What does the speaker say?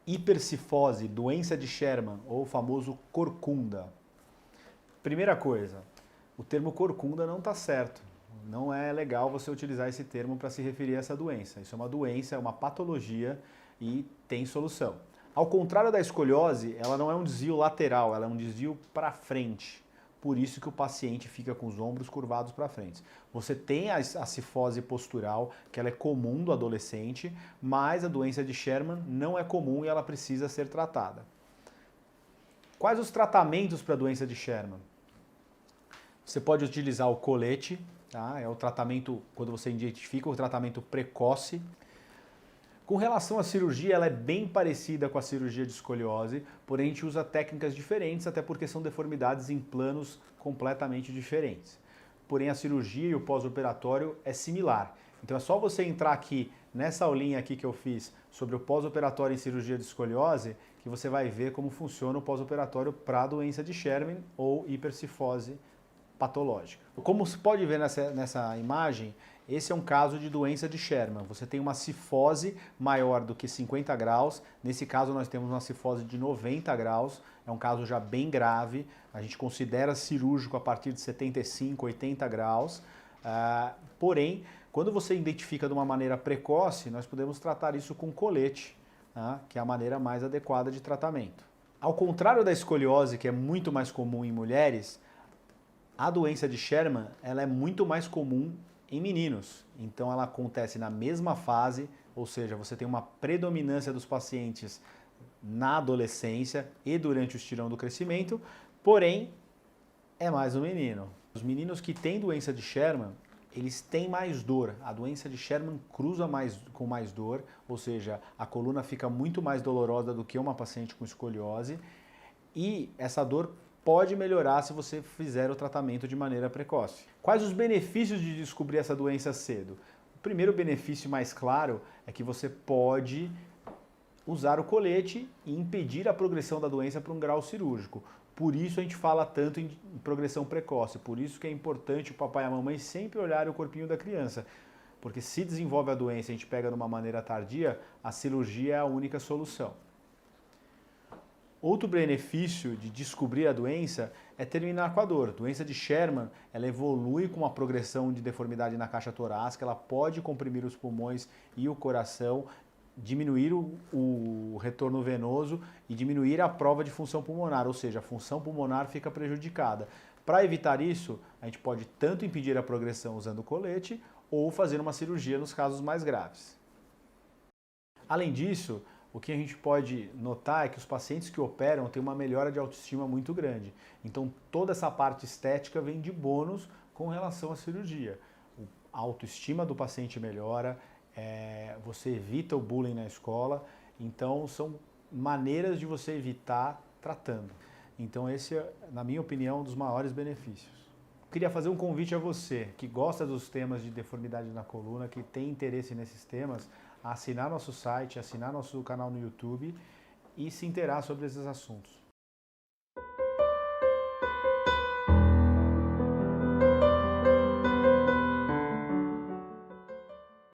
hipercifose, doença de Sherman, ou o famoso corcunda. Primeira coisa, o termo corcunda não está certo. Não é legal você utilizar esse termo para se referir a essa doença. Isso é uma doença, é uma patologia e tem solução. Ao contrário da escoliose, ela não é um desvio lateral, ela é um desvio para frente. Por isso que o paciente fica com os ombros curvados para frente. Você tem a cifose postural, que ela é comum do adolescente, mas a doença de Sherman não é comum e ela precisa ser tratada. Quais os tratamentos para a doença de Sherman? Você pode utilizar o colete, tá? É o tratamento, quando você identifica o tratamento precoce. Com relação à cirurgia, ela é bem parecida com a cirurgia de escoliose, porém a gente usa técnicas diferentes, até porque são deformidades em planos completamente diferentes. Porém a cirurgia e o pós-operatório é similar. Então é só você entrar aqui nessa aulinha aqui que eu fiz sobre o pós-operatório em cirurgia de escoliose, que você vai ver como funciona o pós-operatório para a doença de Sherman ou hipercifose patológica. Como se pode ver nessa imagem, esse é um caso de doença de Sherman. Você tem uma cifose maior do que 50 graus, nesse caso nós temos uma cifose de 90 graus, é um caso já bem grave, a gente considera cirúrgico a partir de 75, 80 graus, porém, quando você identifica de uma maneira precoce, nós podemos tratar isso com colete, que é a maneira mais adequada de tratamento. Ao contrário da escoliose, que é muito mais comum em mulheres, a doença de Sherman ela é muito mais comum em meninos, então ela acontece na mesma fase, ou seja, você tem uma predominância dos pacientes na adolescência e durante o estirão do crescimento, porém é mais um menino. Os meninos que têm doença de Sherman, eles têm mais dor, a doença de Sherman cruza com mais dor, ou seja, a coluna fica muito mais dolorosa do que uma paciente com escoliose e essa dor pode melhorar se você fizer o tratamento de maneira precoce. Quais os benefícios de descobrir essa doença cedo? O primeiro benefício mais claro é que você pode usar o colete e impedir a progressão da doença para um grau cirúrgico. Por isso a gente fala tanto em progressão precoce, por isso que é importante o papai e a mamãe sempre olharem o corpinho da criança. Porque se desenvolve a doença e a gente pega de uma maneira tardia, a cirurgia é a única solução. Outro benefício de descobrir a doença é terminar com a dor. A doença de Sherman, ela evolui com uma progressão de deformidade na caixa torácica, ela pode comprimir os pulmões e o coração, diminuir o retorno venoso e diminuir a prova de função pulmonar, ou seja, a função pulmonar fica prejudicada. Para evitar isso, a gente pode tanto impedir a progressão usando o colete ou fazer uma cirurgia nos casos mais graves. Além disso, o que a gente pode notar é que os pacientes que operam têm uma melhora de autoestima muito grande. Então toda essa parte estética vem de bônus com relação à cirurgia. A autoestima do paciente melhora, você evita o bullying na escola, então são maneiras de você evitar tratando. Então esse é, na minha opinião, um dos maiores benefícios. Queria fazer um convite a você que gosta dos temas de deformidade na coluna, que tem interesse nesses temas, a assinar nosso site, assinar nosso canal no YouTube e se inteirar sobre esses assuntos.